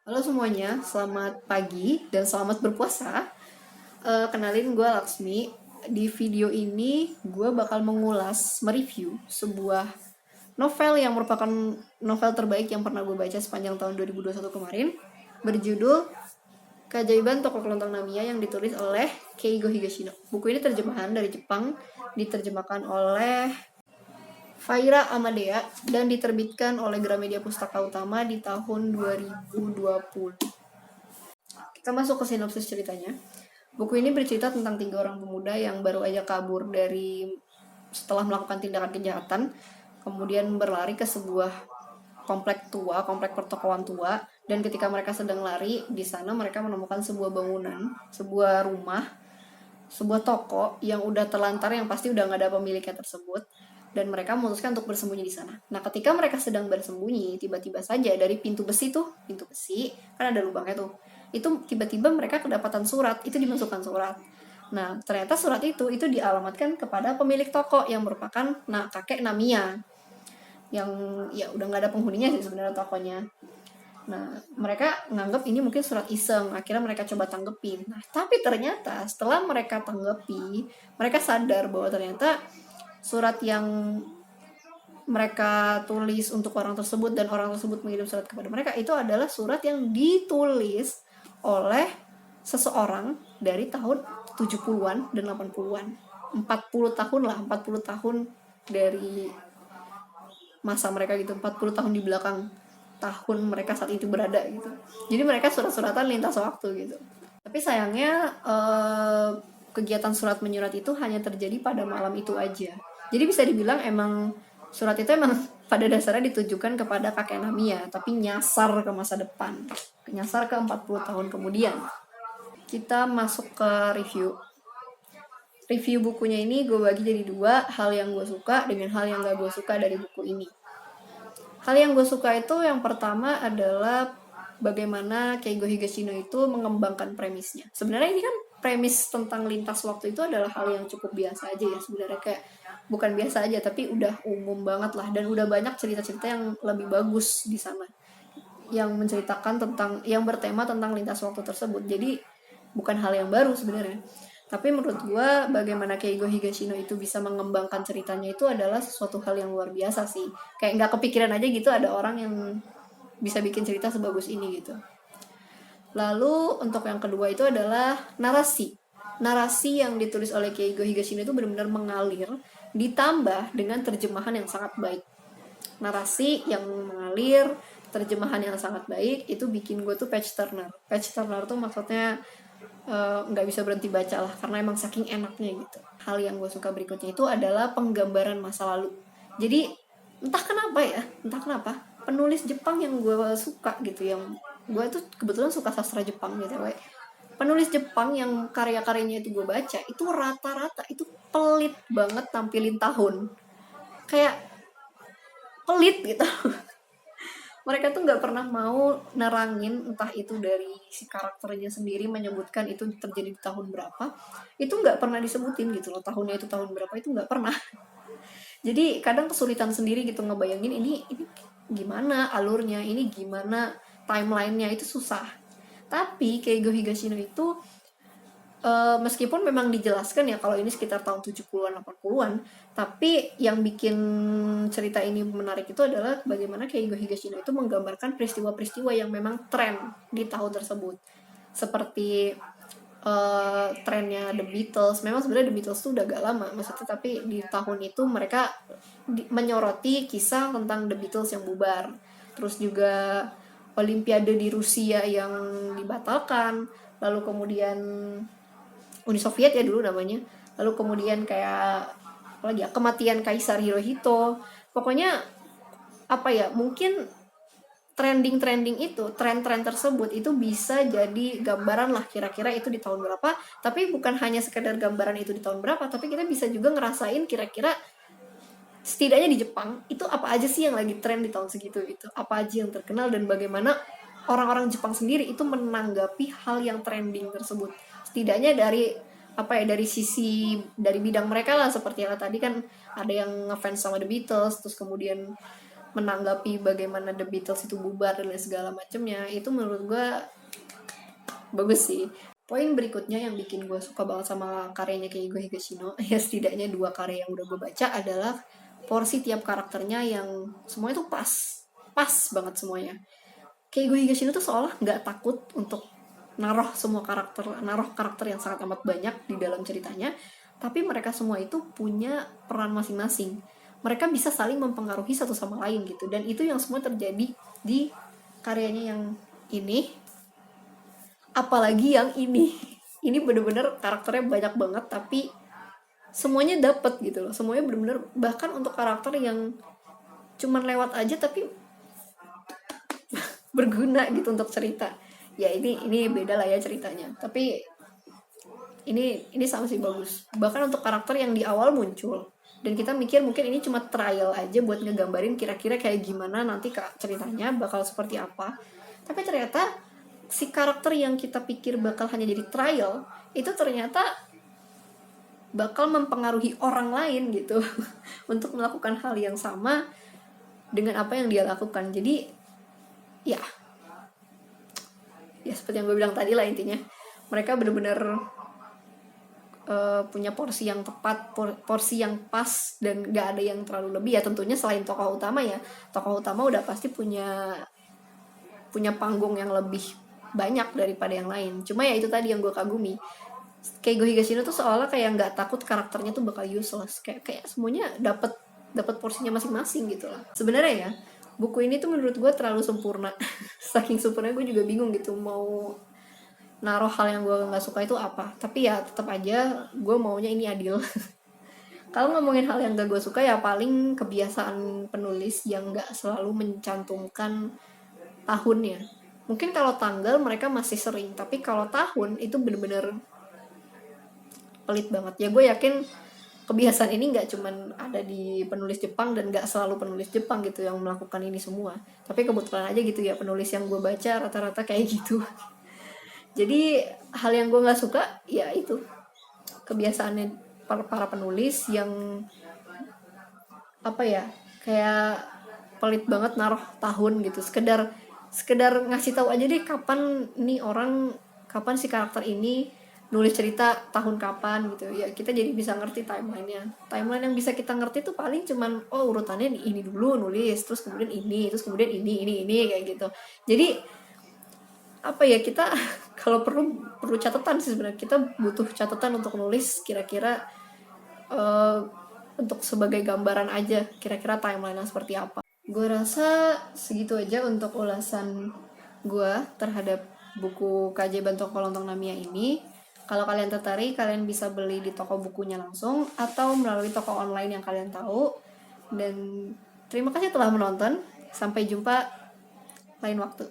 Halo semuanya, selamat pagi dan selamat berpuasa. Kenalin gue Laksmi. Di video ini gue bakal mereview sebuah novel yang merupakan novel terbaik yang pernah gue baca sepanjang tahun 2021 kemarin, berjudul Keajaiban Toko Kelontong Namiya yang ditulis oleh Keigo Higashino. Buku ini terjemahan dari Jepang, diterjemahkan oleh Faira Amadea dan diterbitkan oleh Gramedia Pustaka Utama di tahun 2020. Kita masuk ke sinopsis ceritanya. Buku ini bercerita tentang 3 orang pemuda yang baru aja kabur setelah melakukan tindakan kejahatan, kemudian berlari ke sebuah komplek pertokoan tua, dan ketika mereka sedang lari, di sana mereka menemukan sebuah bangunan, sebuah rumah, sebuah toko yang udah terlantar, yang pasti udah nggak ada pemiliknya tersebut, dan mereka memutuskan untuk bersembunyi di sana. Nah, ketika mereka sedang bersembunyi, tiba-tiba saja dari pintu besi kan ada lubangnya tuh. Itu tiba-tiba mereka kedapatan surat, itu dimasukkan surat. Nah, ternyata surat itu dialamatkan kepada pemilik toko yang merupakan kakek Namiya. Yang ya udah nggak ada penghuninya sih sebenarnya tokonya. Nah, mereka nganggap ini mungkin surat iseng. Akhirnya mereka coba tanggepin. Nah, tapi ternyata setelah mereka tanggepi, mereka sadar bahwa ternyata surat yang mereka tulis untuk orang tersebut dan orang tersebut mengirim surat kepada mereka itu adalah surat yang ditulis oleh seseorang dari tahun 70-an dan 80-an. 40 tahun lah, 40 tahun dari masa mereka gitu, 40 tahun di belakang tahun mereka saat itu berada gitu. Jadi mereka surat-suratan lintas waktu gitu. Tapi sayangnya kegiatan surat menyurat itu hanya terjadi pada malam itu aja. Jadi bisa dibilang emang surat itu emang pada dasarnya ditujukan kepada kakek Namiya, tapi nyasar ke masa depan. Nyasar ke 40 tahun kemudian. Kita masuk ke review. Review bukunya ini gue bagi jadi 2, hal yang gue suka dengan hal yang gak gue suka dari buku ini. Hal yang gue suka itu yang pertama adalah bagaimana Keigo Higashino itu mengembangkan premisnya. Sebenarnya ini kan premis tentang lintas waktu itu adalah hal yang cukup biasa aja ya sebenarnya, kayak bukan biasa aja tapi udah umum banget lah, dan udah banyak cerita-cerita yang lebih bagus di sana yang menceritakan tentang, yang bertema tentang lintas waktu tersebut. Jadi bukan hal yang baru sebenarnya. Tapi menurut gue bagaimana Keigo Higashino itu bisa mengembangkan ceritanya itu adalah sesuatu hal yang luar biasa sih. Kayak nggak kepikiran aja gitu ada orang yang bisa bikin cerita sebagus ini gitu. Lalu untuk yang kedua itu adalah narasi. Narasi yang ditulis oleh Keigo Higashino itu benar-benar mengalir, ditambah dengan terjemahan yang sangat baik. Narasi yang mengalir, terjemahan yang sangat baik, itu bikin gue tuh page turner. Page turner tuh maksudnya nggak bisa berhenti baca lah, karena emang saking enaknya gitu. Hal yang gue suka berikutnya itu adalah penggambaran masa lalu. Jadi entah kenapa penulis Jepang yang gue suka gitu, yang gue tuh kebetulan suka sastra Jepang gitu, penulis Jepang yang karya-karyanya itu gue baca itu rata-rata itu pelit banget tampilin tahun, kayak pelit gitu. Mereka tuh nggak pernah mau nerangin, entah itu dari si karakternya sendiri menyebutkan itu terjadi di tahun berapa, itu nggak pernah disebutin gitu loh, tahunnya itu tahun berapa itu nggak pernah. Jadi kadang kesulitan sendiri gitu ngebayangin ini gimana alurnya, ini gimana timelinenya, itu susah. Tapi Keigo Higashino itu meskipun memang dijelaskan ya kalau ini sekitar tahun 70-an 80-an, tapi yang bikin cerita ini menarik itu adalah bagaimana Keigo Higashino itu menggambarkan peristiwa-peristiwa yang memang tren di tahun tersebut. Seperti trennya The Beatles. Memang sebenarnya The Beatles tuh udah agak lama maksudnya, tapi di tahun itu mereka menyoroti kisah tentang The Beatles yang bubar. Terus juga Olimpiade di Rusia yang dibatalkan, lalu kemudian Uni Soviet ya dulu namanya, lalu kemudian kayak apalagi ya, kematian Kaisar Hirohito. Pokoknya mungkin trending itu, tren-tren tersebut itu bisa jadi gambaran lah kira-kira itu di tahun berapa. Tapi bukan hanya sekedar gambaran itu di tahun berapa, tapi kita bisa juga ngerasain kira-kira setidaknya di Jepang itu apa aja sih yang lagi tren di tahun segitu, itu apa aja yang terkenal, dan bagaimana orang-orang Jepang sendiri itu menanggapi hal yang trending tersebut. Setidaknya dari sisi dari bidang mereka lah, seperti yang tadi kan ada yang ngefans sama The Beatles, terus kemudian menanggapi bagaimana The Beatles itu bubar dan segala macamnya, itu menurut gue bagus sih. Poin berikutnya yang bikin gue suka banget sama karyanya Keigo Higashino, ya setidaknya 2 karya yang udah gue baca, adalah porsi tiap karakternya yang semuanya tuh pas banget semuanya. Keigo Higashino tuh seolah nggak takut untuk naruh karakter yang sangat amat banyak di dalam ceritanya, tapi mereka semua itu punya peran masing-masing. Mereka bisa saling mempengaruhi satu sama lain gitu, dan itu yang semua terjadi di karyanya yang ini. Apalagi yang ini bener-bener karakternya banyak banget, tapi semuanya dapet gitu loh, semuanya bener-bener, bahkan untuk karakter yang cuman lewat aja tapi berguna gitu untuk cerita. Ya ini beda lah ya ceritanya, tapi ini sama sih bagus. Bahkan untuk karakter yang di awal muncul dan kita mikir mungkin ini cuma trial aja buat ngegambarin kira-kira kayak gimana nanti ceritanya bakal seperti apa, tapi ternyata si karakter yang kita pikir bakal hanya jadi trial itu ternyata bakal mempengaruhi orang lain gitu untuk melakukan hal yang sama dengan apa yang dia lakukan. Jadi ya seperti yang gue bilang tadi lah, intinya mereka benar-benar punya porsi yang tepat, porsi yang pas, dan gak ada yang terlalu lebih ya. Tentunya selain tokoh utama ya, tokoh utama udah pasti punya panggung yang lebih banyak daripada yang lain. Cuma ya itu tadi yang gue kagumi, Keigo Higashino tuh seolah kayak nggak takut karakternya tuh bakal useless, kayak semuanya dapat porsinya masing-masing gitu lah. Sebenarnya ya buku ini tuh menurut gue terlalu sempurna. Saking sempurna gue juga bingung gitu mau naruh hal yang gue nggak suka itu apa, tapi ya tetap aja gue maunya ini adil. Kalau ngomongin hal yang gak gue suka ya paling kebiasaan penulis yang gak selalu mencantumkan tahunnya. Mungkin kalau tanggal mereka masih sering, tapi kalau tahun itu bener-bener pelit banget. Ya gue yakin kebiasaan ini gak cuman ada di penulis Jepang dan gak selalu penulis Jepang gitu yang melakukan ini semua. Tapi kebetulan aja gitu ya, penulis yang gue baca rata-rata kayak gitu. Jadi hal yang gue gak suka ya itu kebiasaannya para penulis yang apa ya, kayak pelit banget naruh tahun gitu, sekedar ngasih tahu aja deh kapan si karakter ini nulis cerita tahun kapan gitu ya, kita jadi bisa ngerti timeline yang bisa kita ngerti tuh paling cuman urutannya ini dulu nulis, terus kemudian ini, terus kemudian ini kayak gitu. Jadi apa ya, kita kalau perlu catatan sih sebenarnya, kita butuh catatan untuk nulis kira-kira untuk sebagai gambaran aja kira-kira timeline seperti apa. Gue rasa segitu aja untuk ulasan gue terhadap buku Keajaiban Toko Lontong Namiya ini. Kalau kalian tertarik, kalian bisa beli di toko bukunya langsung atau melalui toko online yang kalian tahu. Dan terima kasih telah menonton. Sampai jumpa lain waktu.